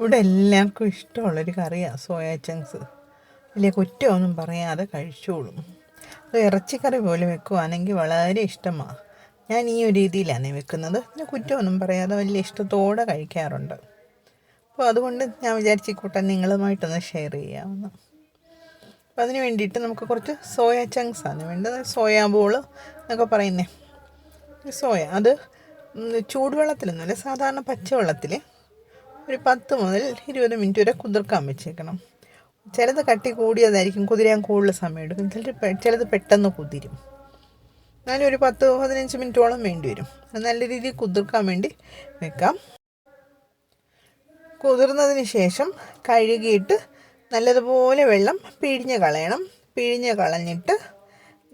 ഇവിടെ എല്ലാവർക്കും ഇഷ്ടമുള്ളൊരു കറിയാണ് സോയാ ചങ്ക്സ്. വലിയ കുറ്റമൊന്നും പറയാതെ കഴിച്ചോളും. അത് ഇറച്ചിക്കറി പോലെ വെക്കുവാണെങ്കിൽ വളരെ ഇഷ്ടമാണ്. ഞാൻ ഈ ഒരു രീതിയിലാണ് വെക്കുന്നത്. പിന്നെ കുറ്റമൊന്നും പറയാതെ വലിയ ഇഷ്ടത്തോടെ കഴിക്കാറുണ്ട്. അപ്പോൾ അതുകൊണ്ട് ഞാൻ വിചാരിച്ച കൂട്ടാൻ നിങ്ങളുമായിട്ടൊന്ന് ഷെയർ ചെയ്യാമെന്ന്. അപ്പോൾ അതിന് വേണ്ടിയിട്ട് നമുക്ക് കുറച്ച് സോയാ ചങ്ക്സാണ് വേണ്ടത്. സോയാ ബോൾ എന്നൊക്കെ പറയുന്നേ സോയ. അത് ചൂടുവെള്ളത്തിലൊന്നുമില്ല, സാധാരണ പച്ചവെള്ളത്തിൽ ഒരു 10 മുതൽ 20 മിനിറ്റ് വരെ കുതിർക്കാൻ വെച്ചേക്കണം. ചിലത് കട്ടി കൂടിയതായിരിക്കും, കുതിരാൻ കൂടുതൽ സമയം എടുക്കും. ചിലത് പെട്ടെന്ന് കുതിരും. എന്നാലും ഒരു 10-15 മിനിറ്റോളം വേണ്ടി വരും. നല്ല രീതിയിൽ കുതിർക്കാൻ വേണ്ടി വെക്കാം. കുതിർന്നതിന് ശേഷം കഴുകിയിട്ട് നല്ലതുപോലെ വെള്ളം പിഴിഞ്ഞ് കളയണം. പിഴിഞ്ഞ് കളഞ്ഞിട്ട്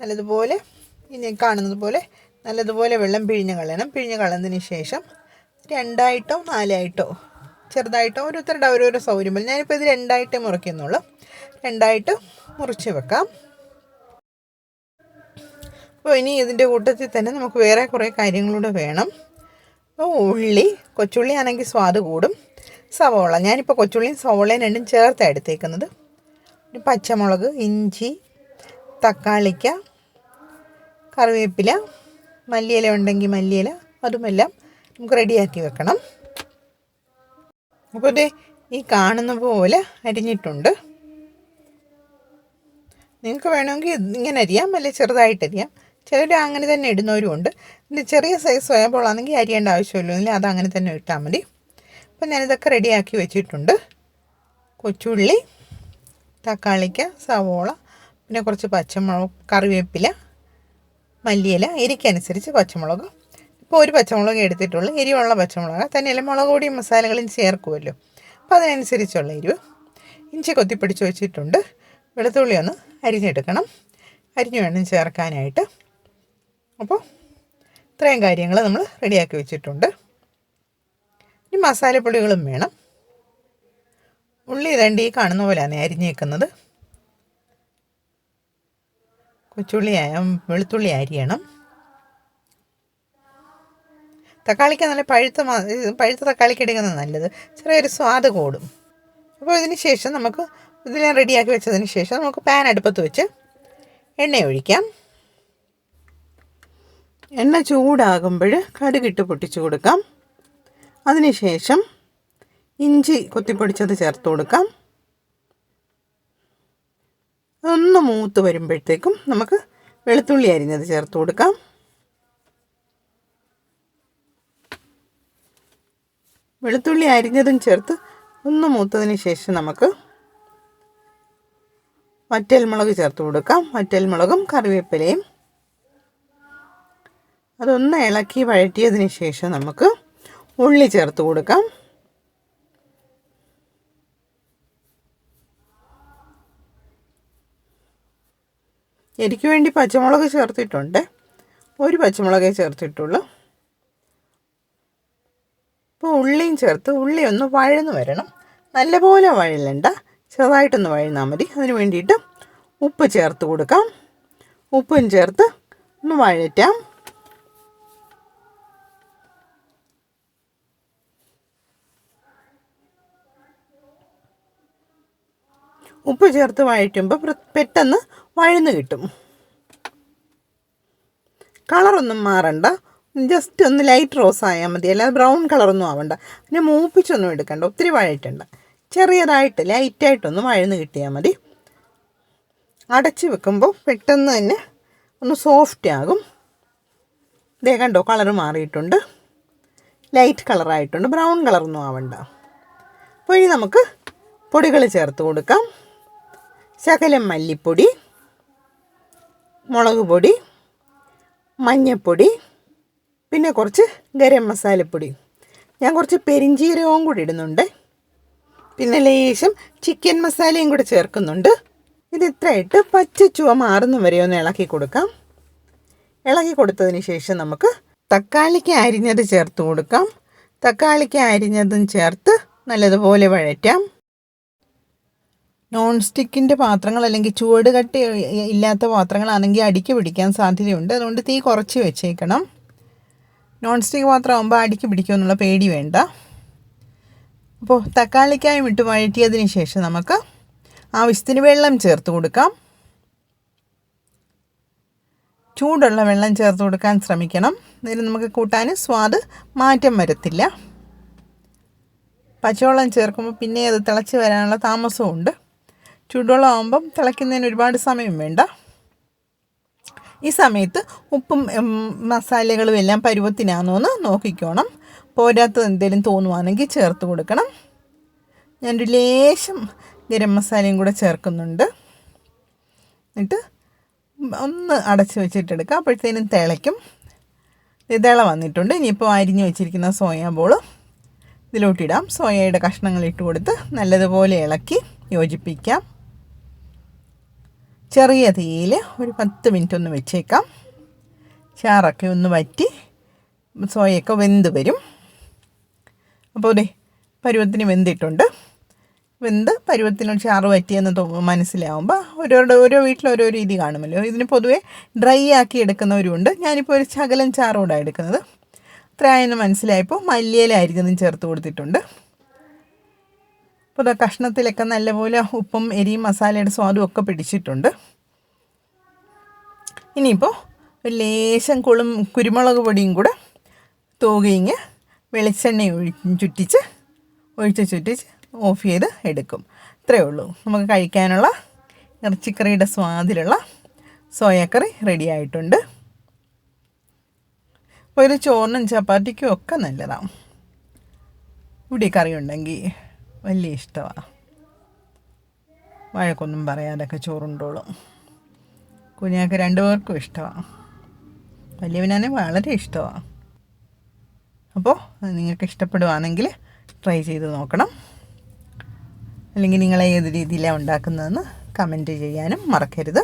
നല്ലതുപോലെ ഇനി കാണുന്നത് പോലെ നല്ലതുപോലെ വെള്ളം പിഴിഞ്ഞ് കളയണം. പിഴിഞ്ഞ് കളഞ്ഞതിന് ശേഷം 2ആയിട്ടോ 4ആയിട്ടോ ചെറുതായിട്ടോ ഓരോരുത്തരുടെ ഓരോരോ സൗകര്യം പോലെ, ഞാനിപ്പോൾ ഇത് 2ആയിട്ടേ മുറിക്കുന്നുള്ളൂ. 2ആയിട്ട് മുറിച്ച് വെക്കാം. അപ്പോൾ ഇനി ഇതിൻ്റെ കൂട്ടത്തിൽ തന്നെ നമുക്ക് വേറെ കുറേ കാര്യങ്ങളൂടെ വേണം. അപ്പോൾ ഉള്ളി, കൊച്ചുള്ളി ആണെങ്കിൽ സ്വാദ് കൂടും. സവോള, ഞാനിപ്പോൾ കൊച്ചുള്ളിയും സവോളയും രണ്ടും ചേർത്താണ് എടുത്തേക്കുന്നത്. പച്ചമുളക്, ഇഞ്ചി, തക്കാളിക്ക, കറിവേപ്പില, മല്ലിയില ഉണ്ടെങ്കിൽ മല്ലിയില, അതുമെല്ലാം നമുക്ക് റെഡിയാക്കി വെക്കണം. അപ്പോൾ ഇത് ഈ കാണുന്ന പോലെ അരിഞ്ഞിട്ടുണ്ട്. നിങ്ങൾക്ക് വേണമെങ്കിൽ ഇങ്ങനെ അരിയാം, അല്ലെങ്കിൽ ചെറുതായിട്ട് അരിയാം. ചിലർ അങ്ങനെ തന്നെ ഇടുന്നവരും ഉണ്ട്. ഇതിൻ്റെ ചെറിയ സൈസ് സോയാബോളാണെങ്കിൽ അരിയേണ്ട ആവശ്യമില്ല, അത് അങ്ങനെ തന്നെ ഇട്ടാൽ മതി. അപ്പോൾ ഞാനിതൊക്കെ റെഡിയാക്കി വെച്ചിട്ടുണ്ട്. കൊച്ചുള്ളി, തക്കാളിക്ക, സവോള, പിന്നെ കുറച്ച് പച്ചമുളക്, കറിവേപ്പില, മല്ലിയില, എരിക്കനുസരിച്ച് പച്ചമുളക്. ഇപ്പോൾ ഒരു പച്ചമുളക് എടുത്തിട്ടുള്ളൂ. എരിവുള്ള പച്ചമുളക് തന്നെയല്ല, മുളക് പൊടിയും മസാലകളും ചേർക്കുമല്ലോ, അപ്പോൾ അതിനനുസരിച്ചുള്ള എരിവ്. ഇഞ്ചി കൊത്തിപ്പിടിച്ച് വെച്ചിട്ടുണ്ട്. വെളുത്തുള്ളി ഒന്ന് അരിഞ്ഞെടുക്കണം, അരിഞ്ഞു വേണം ചേർക്കാനായിട്ട്. അപ്പോൾ ഇത്രയും കാര്യങ്ങൾ നമ്മൾ റെഡിയാക്കി വെച്ചിട്ടുണ്ട്. ഇനി മസാലപ്പൊടികളും വേണം. ഉള്ളി ഈ കാണുന്ന പോലെയാണ് അരിഞ്ഞേക്കുന്നത്. കൊച്ചുള്ളി വെളുത്തുള്ളി അരിയണം. തക്കാളിക്ക് നല്ല പഴുത്ത തക്കാളിക്ക് എടുക്കുന്നത് നല്ലത്, ചെറിയൊരു സ്വാദ് കൂടും. അപ്പോൾ ഇതിന് ശേഷം നമുക്ക് ഇതെല്ലാം റെഡിയാക്കി വെച്ചതിന് ശേഷം നമുക്ക് പാൻ അടുപ്പത്ത് വെച്ച് എണ്ണ ഒഴിക്കാം. എണ്ണ ചൂടാകുമ്പോൾ കടുകിട്ട് പൊട്ടിച്ചു കൊടുക്കാം. അതിനുശേഷം ഇഞ്ചി കൊത്തിപ്പൊടിച്ചത് ചേർത്ത് കൊടുക്കാം. അതൊന്ന് മൂത്ത് വരുമ്പോഴത്തേക്കും നമുക്ക് വെളുത്തുള്ളി അരിഞ്ഞത് ചേർത്ത് കൊടുക്കാം. വെളുത്തുള്ളി അരിഞ്ഞതും ചേർത്ത് ഒന്ന് മൂത്തതിന് ശേഷം നമുക്ക് വറ്റൽമുളക് ചേർത്ത് കൊടുക്കാം. വറ്റൽമുളകും കറിവേപ്പിലയും അതൊന്ന് ഇളക്കി വഴറ്റിയതിന് ശേഷം നമുക്ക് ഉള്ളി ചേർത്ത് കൊടുക്കാം. എരിക്ക് വേണ്ടി പച്ചമുളക് ചേർത്തിട്ടുണ്ട്. ഒരു പച്ചമുളകേ ചേർത്തിട്ടുള്ളൂ. ഇപ്പോൾ ഉള്ളിയും ചേർത്ത് ഉള്ളി ഒന്ന് വഴന്ന് വരണം. നല്ലപോലെ വഴലണ്ട, ചെറുതായിട്ടൊന്ന് വഴന്നാൽ മതി. അതിന് വേണ്ടിയിട്ട് ഉപ്പ് ചേർത്ത് കൊടുക്കാം. ഉപ്പും ചേർത്ത് ഒന്ന് വഴറ്റാം. ഉപ്പ് ചേർത്ത് വഴറ്റുമ്പോൾ പെട്ടെന്ന് വഴന്ന് കിട്ടും. കളറൊന്നും മാറണ്ട, ജസ്റ്റ് ഒന്ന് ലൈറ്റ് റോസ് ആയാൽ മതി, അല്ലാതെ ബ്രൗൺ കളറൊന്നും ആവണ്ട. പിന്നെ മൂപ്പിച്ചൊന്നും എടുക്കണ്ട, ഒത്തിരി വഴറ്റണ്ട. ചെറിയതായിട്ട് ലൈറ്റായിട്ടൊന്ന് വഴന്ന് കിട്ടിയാൽ മതി. അടച്ച് വെക്കുമ്പോൾ പെട്ടെന്ന് തന്നെ ഒന്ന് സോഫ്റ്റ് ആകും. ഇതേ കണ്ടോ, കളറ് മാറിയിട്ടുണ്ട്, ലൈറ്റ് കളറായിട്ടുണ്ട്, ബ്രൗൺ കളറൊന്നും ആവണ്ട. അപ്പോൾ ഇനി നമുക്ക് പൊടികൾ ചേർത്ത് കൊടുക്കാം. ശകലം മല്ലിപ്പൊടി, മുളക് പൊടി, മഞ്ഞൾപ്പൊടി, പിന്നെ കുറച്ച് ഗരം മസാലപ്പൊടി. ഞാൻ കുറച്ച് പെരിഞ്ചീരകവും കൂടി ഇടുന്നുണ്ട്. പിന്നെ ലേശം ചിക്കൻ മസാലയും കൂടി ചേർക്കുന്നുണ്ട്. ഇത് ഇത്രയിട്ട് പച്ച ചുവ മാറുന്ന വരെ ഒന്ന് ഇളക്കി കൊടുക്കാം. ഇളക്കി കൊടുത്തതിന് ശേഷം നമുക്ക് തക്കാളിക്ക് അരിഞ്ഞത് ചേർത്ത് കൊടുക്കാം. തക്കാളിക്ക് അരിഞ്ഞതും ചേർത്ത് നല്ലതുപോലെ വഴറ്റാം. നോൺ സ്റ്റിക്കിൻ്റെ പാത്രങ്ങൾ അല്ലെങ്കിൽ ചുവട് കട്ടി ഇല്ലാത്ത പാത്രങ്ങളാണെങ്കിൽ അടിക്ക് പിടിക്കാൻ സാധ്യതയുണ്ട്. അതുകൊണ്ട് തീ കുറച്ച് വെച്ചേക്കണം. നോൺ സ്റ്റിക്ക് പാത്രം ആകുമ്പോൾ അടിക്ക് പിടിക്കുമെന്നുള്ള പേടി വേണ്ട. അപ്പോൾ തക്കാളിക്കായും ഇട്ട് വഴറ്റിയതിന് ശേഷം നമുക്ക് ആവശ്യത്തിന് വെള്ളം ചേർത്ത് കൊടുക്കാം. ചൂടുള്ള വെള്ളം ചേർത്ത് കൊടുക്കാൻ ശ്രമിക്കണം. ഇതിന് നമുക്ക് കൂട്ടാൻ സ്വാദ് മാറ്റം വരത്തില്ല. പച്ചവെള്ളം ചേർക്കുമ്പോൾ പിന്നെ അത് തിളച്ച് വരാനുള്ള താമസമുണ്ട്. ചൂടുവെള്ളം ആകുമ്പം തിളയ്ക്കുന്നതിന് ഒരുപാട് സമയം വേണ്ട. ഈ സമയത്ത് ഉപ്പും മസാലകളും എല്ലാം പരുവത്തിനാണോ എന്ന് നോക്കിക്കോണം. പോരാത്തത് എന്തെങ്കിലും തോന്നുവാണെങ്കിൽ ചേർത്ത് കൊടുക്കണം. ഞാനൊരു ലേശം ഗരം മസാലയും കൂടെ ചേർക്കുന്നുണ്ട്. എന്നിട്ട് ഒന്ന് അടച്ച് വെച്ചിട്ടെടുക്കുക. അപ്പോഴത്തേനും തിളയ്ക്കും. തിള വന്നിട്ടുണ്ട്. ഇനിയിപ്പോൾ അരിഞ്ഞ് വെച്ചിരിക്കുന്ന സോയാ ബോൾ ഇതിലോട്ടിടാം. സോയയുടെ കഷ്ണങ്ങൾ ഇട്ട് കൊടുത്ത് നല്ലതുപോലെ ഇളക്കി യോജിപ്പിക്കാം. ചെറിയ തീയിൽ ഒരു 10 മിനിറ്റ് ഒന്ന് വെച്ചേക്കാം. ചാറൊക്കെ ഒന്ന് വറ്റി സോയയൊക്കെ വെന്ത് വരും. അപ്പോൾ പരുവത്തിന് വെന്തിട്ടുണ്ട്. വെന്ത് പരുവത്തിന് ചാറ് വറ്റിയെന്ന് മനസ്സിലാവുമ്പോൾ ഓരോ വീട്ടിൽ ഓരോ രീതി കാണുമല്ലോ. ഇതിന് പൊതുവേ ഡ്രൈ ആക്കി എടുക്കുന്നവരുമുണ്ട്. ഞാനിപ്പോൾ ഒരു ശകലം ചാറോടാണ് എടുക്കുന്നത്. അത്രയായെന്ന് മനസ്സിലായപ്പോൾ മല്ലിയില അരിഞ്ഞതും ചേർത്ത് കൊടുത്തിട്ടുണ്ട്. അപ്പോൾ കഷ്ണത്തിലൊക്കെ നല്ലപോലെ ഉപ്പും എരിയും മസാലയുടെ സ്വാദും ഒക്കെ പിടിച്ചിട്ടുണ്ട്. ഇനിയിപ്പോൾ ഒരു ലേശം കുരുമുളക് പൊടിയും കൂടെ തൂകിങ്ങ് വെളിച്ചെണ്ണ ചുറ്റിച്ച് ഓഫ് ചെയ്ത് എടുക്കും. ഇത്രയേ ഉള്ളൂ. നമുക്ക് കഴിക്കാനുള്ള ഇറച്ചിക്കറിയുടെ സ്വാദിലുള്ള സോയാക്കറി റെഡി ആയിട്ടുണ്ട്. അപ്പോൾ ഇത് ചോറിനും ചപ്പാത്തിക്കും ഒക്കെ നല്ലതാണ്. ഇവിടെ കറി ഉണ്ടെങ്കിൽ വലിയ ഇഷ്ടമാണ്. വഴക്കൊന്നും പറയാതൊക്കെ ചോറുണ്ടോളും. കുഞ്ഞാക്ക് 2 പേർക്കും ഇഷ്ടമാണ്. വലിയവനാണെങ്കിൽ വളരെ ഇഷ്ടമാണ്. അപ്പോൾ നിങ്ങൾക്ക് ഇഷ്ടപ്പെടുവാണെങ്കിൽ ട്രൈ ചെയ്ത് നോക്കണം. അല്ലെങ്കിൽ നിങ്ങൾ ഏത് രീതിയിലാണ് ഉണ്ടാക്കുന്നതെന്ന് കമൻറ്റ് ചെയ്യാനും മറക്കരുത്.